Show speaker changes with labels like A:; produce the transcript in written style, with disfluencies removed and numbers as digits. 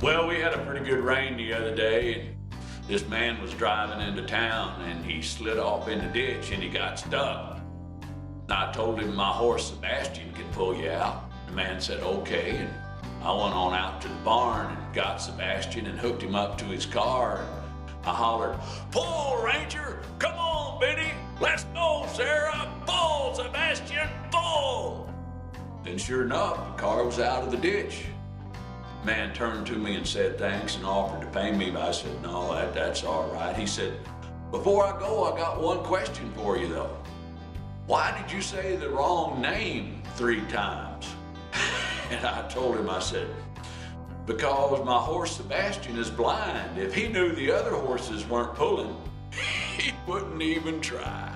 A: Well, we had a pretty good rain the other day, and this man was driving into town and he slid off in the ditch and he got stuck. And I told him my horse Sebastian could pull you out. The man said, okay, and I went on out to the barn and got Sebastian and hooked him up to his car. And I hollered, pull, Ranger! Come on, Benny! Let's go, Sarah! Pull, Sebastian! Pull! And sure enough, the car was out of the ditch. Man turned to me and said thanks and offered to pay me, but I said, no, that's all right. He said, before I go, I got one question for you, though. Why did you say the wrong name 3 times? And I told him, I said, because my horse Sebastian is blind. If he knew the other horses weren't pulling, he wouldn't even try.